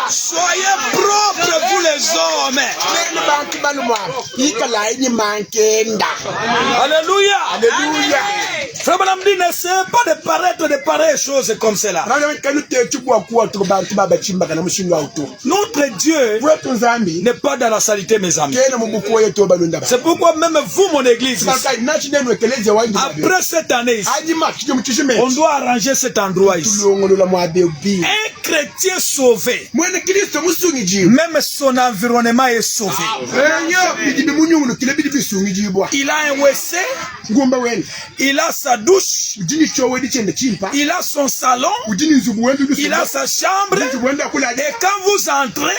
Soyez propres vous les hommes. Alléluia. Alléluia. Frère Branham dit, n'essayez pas de paraître de pareilles choses comme cela. Notre Dieu n'est pas dans la saleté, mes amis. C'est pourquoi même vous, mon église, après cette année ici, on doit arranger cet endroit ici. Un chrétien sauvé, même son environnement est sauvé. Il a un WC, il a sa douche, il a son salon, il a sa chambre, et quand vous entrez,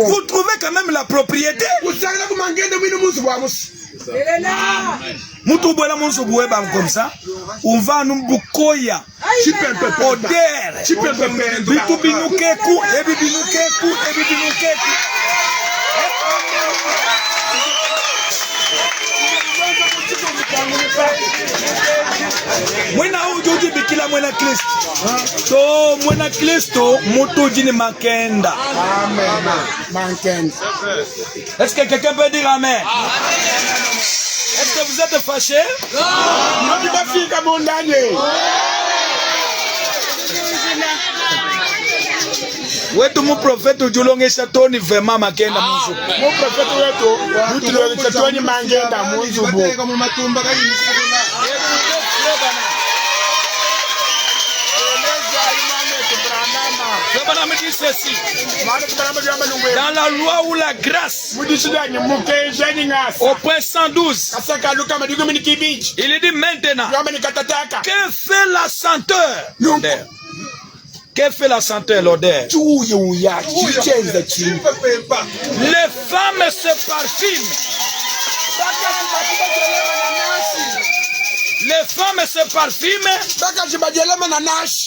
vous trouvez quand même la propriété. Comme ça, on va nous boucoya. Odeur. Mwena ujoji bikila mwena Kristo. So mwena Kristo moto jini makenda. Amen. Makenda. Est-ce que quelqu'un peut dire amen? Est-ce que vous êtes fâché? Non. Wetu mu prophète ujulongesha toni vema makenda munzu. Mu prophète wetu ujulongesha toni mangenda munzu bo. Dans la loi ou la grâce, au point 112, il dit maintenant, que fait la senteur? Que fait la senteur, l'odeur? Les femmes se parfument. Les femmes se parfument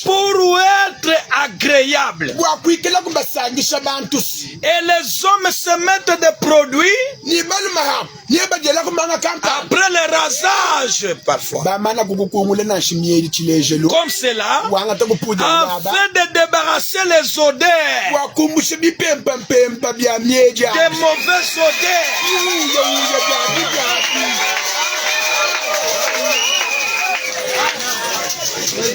pour être agréables. Et les hommes se mettent des produits après le rasage parfois. Comme cela, afin de débarrasser les odeurs, des mauvaises odeurs.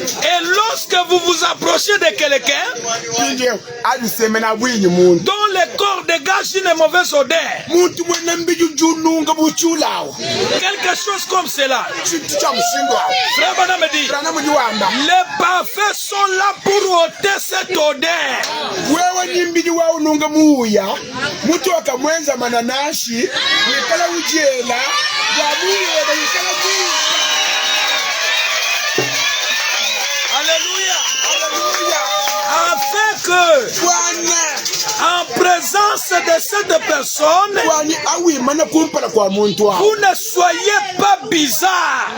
Et lorsque vous vous approchez de quelqu'un dont le corps dégage une mauvaise odeur, quelque chose comme cela, Frère Branham me dit, les parfaits sont là pour ôter cette odeur. Alléluia. Afin que, en présence de cette personne, vous ne soyez pas bizarre.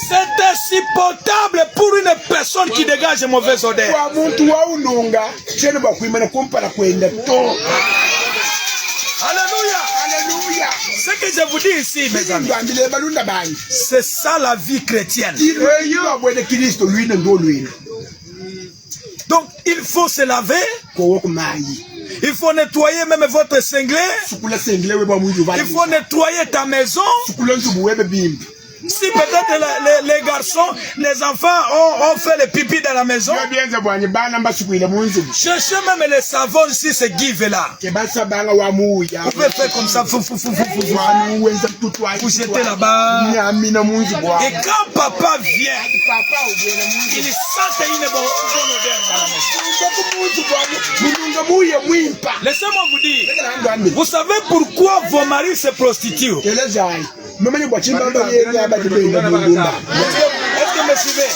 C'est insupportable pour une personne qui dégage une mauvaise odeur. Alléluia. Ce que je vous dis ici, mes amis, c'est ça la vie chrétienne. Donc, il faut se laver. Il faut nettoyer même votre cinglet. Il faut nettoyer ta maison. Si peut-être les garçons, les enfants ont fait le pipi dans la maison, cherchez même les savons si c'est give là. Vous pouvez faire comme ça, vous jetez là-bas. Et quand papa vient, il sent une bonne odeur dans la maison. Laissez-moi vous dire, vous savez pourquoi vos maris se prostituent? Est-ce que vous me suivez?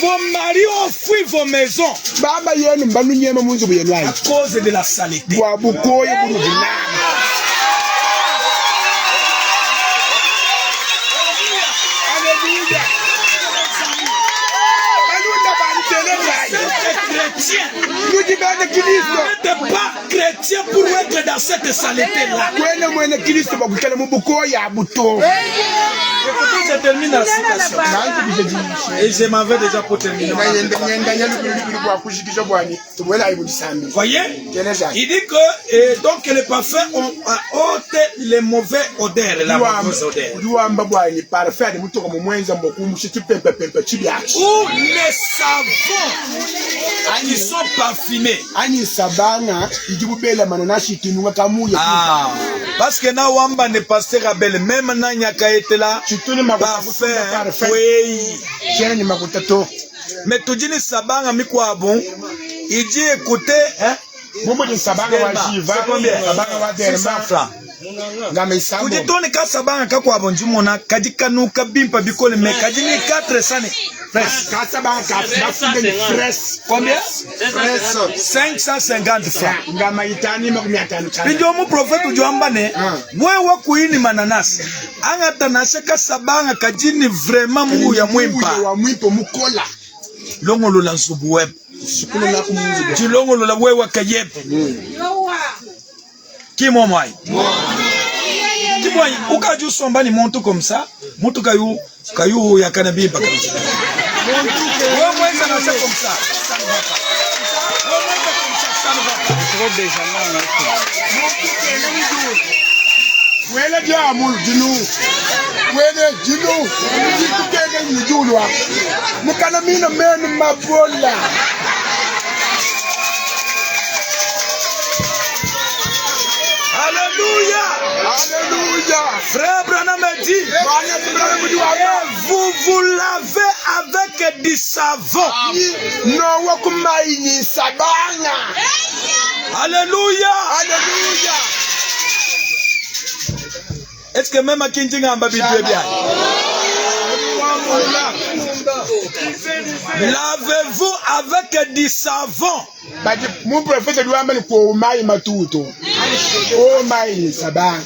Vos maris ont fui vos maisons à cause de la saleté. Vous n'êtes pas chrétien pour être dans cette saleté-là. Écoutez, je termine la citation. Et je m'en vais déjà pour terminer. Voyez? Il dit que donc les parfums ont ôté les mauvais odeurs, la mauvaise odeur. Ou les savons qui sont parfumés. Parce que na wamba ne pasteur Abel, même na nyaka était là. Parfait, oui. Mais tu dis sabanga mikwa bon. Il dit écoutez, hein? Kujitoni ka sabanga kakwa bonji mona kadika nuka bimpa bikole me kadini 400 combien? 550 francs. Ndio mu prophète ujoambane wewe kuini mananasi angata nashaka sabanga kajini vraiment mungu ya mwimpa longo lola nsubu web jilongo lola wewe kayep Kimo moi. Kimo ukaju somba ni montu comme ça. Montu kayu ya cannabis pas comme ça. Wewe mwenza na ça comme ça. Ça ne va pas. Wewe mwenza comme ça, ça ne va pas. Trop déjà là. Wele dia mul dinu. Wele dinu. Ni tukega ni julwa. Mukana mina men mabola. Alléluia. Alléluia. Frère Branham me dit, et vous vous lavez avec du savon. Alléluia. Alléluia. Est-ce que même à Kintinga Mbabi bien? Lavez-vous avec du savon. Mon prophète doit amener pour maï matuto. Oh maï sabang.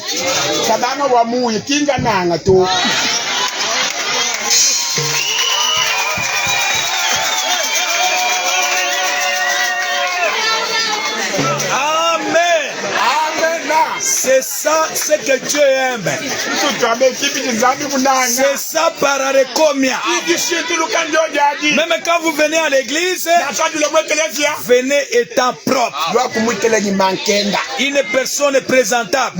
Sabang wa mu kinga nanga to. C'est ça, ce que Dieu aime. C'est ça pararecomia. Même quand vous venez à l'église, venez étant propre. Une personne présentable.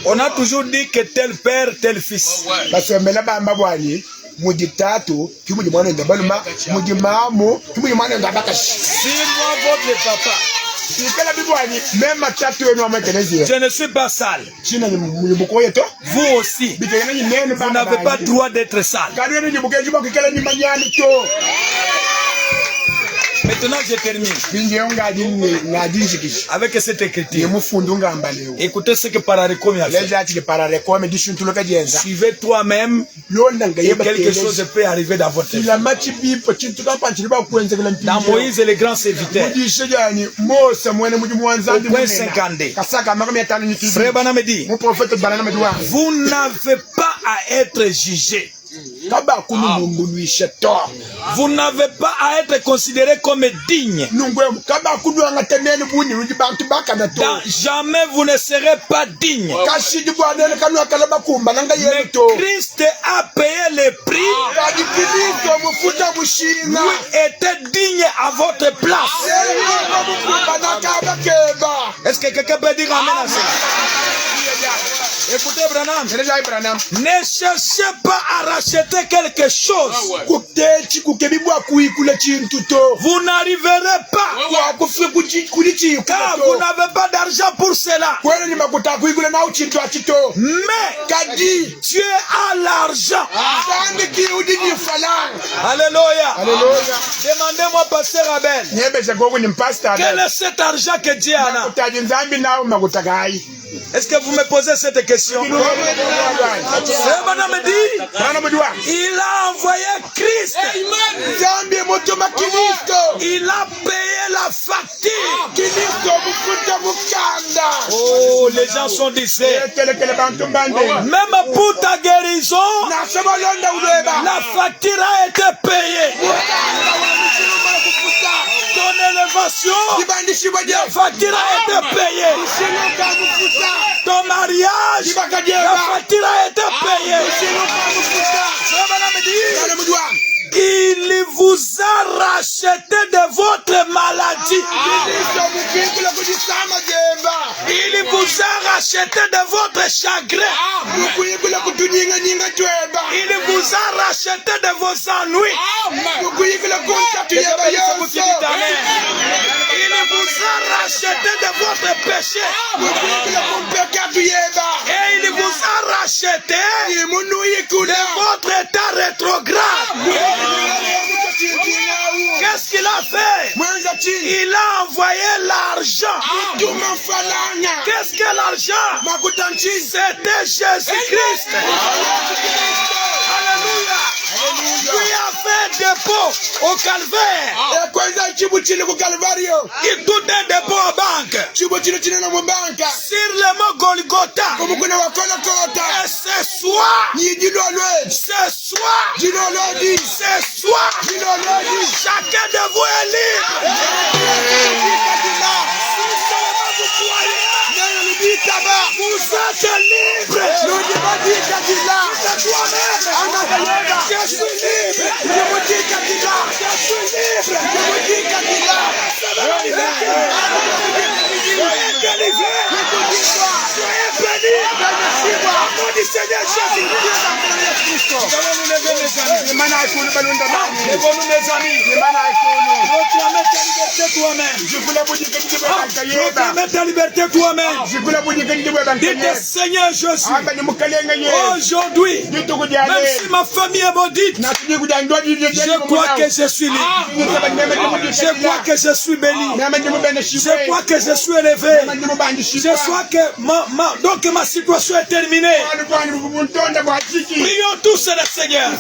On a toujours dit que tel père, tel fils. Si moi votre papa, je ne suis pas sale. Vous aussi, vous n'avez pas le droit d'être sale. Maintenant, je termine avec cette écriture. Écoutez ce que Pararecomia a fait. Suivez toi-même et quelque chose peut arriver dans votre vie. Dans Moïse et les grands serviteurs, au point 52, Frère Branham dit, vous n'avez pas à être jugé. Vous n'avez pas à être considéré comme digne. Jamais vous ne serez pas digne. Mais Christ a payé le prix. Lui était digne à votre place. Est-ce que quelqu'un peut dire amen à ça? Écoutez, Branham, ne cherchez pas à racheter quelque chose. Vous n'arriverez pas. Car vous n'avez pas d'argent pour cela. Mais Dieu a l'argent. Alléluia. Demandez-moi, pasteur Abel, quel est cet argent que Dieu a? Est-ce que vous me posez cette question? Il a envoyé Christ. Il a payé la facture. Oh, les gens sont distraits. Même pour ta guérison, la facture a été payée. Ton élévation, la facture a été payée. Ton mariage, la facture a été payée. Il vous a racheté de votre maladie. Il vous a racheté de votre chagrin. Il vous a racheté de vos ennuis. Il vous a racheté de votre péché. Et il vous a racheté de votre état rétrograde. Qu'est-ce qu'il a fait? Il a envoyé l'argent. Qu'est-ce que l'argent? C'était Jésus-Christ. Alléluia. Lui a fait dépôt au calvaire. Il tout un dépôt en banque. Sur le mot Golgotha. Et ce soir, chacun de vous est libre. Vous êtes libre. Je suis libre. Seigneur Jésus-Christ. Lèvons-nous les amis. Proclamez ta liberté toi-même. Proclamez ta liberté toi-même. Dites Seigneur Jésus. Aujourd'hui, même si ma famille est maudite, je crois que je suis libre. Je crois que je suis béni. Je crois que je suis élevé. Je crois que ma situation est terminée. Prions tous le Seigneur.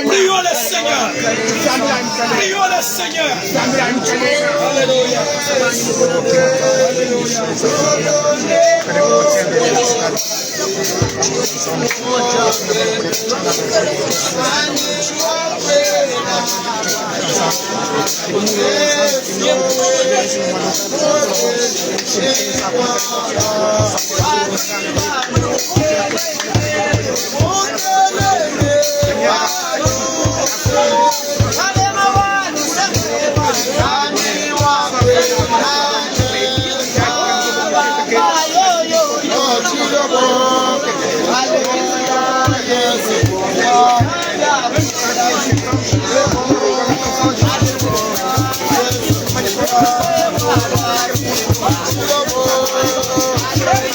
Prions le Seigneur. Prions le Seigneur. Alléluia. Hallelujah.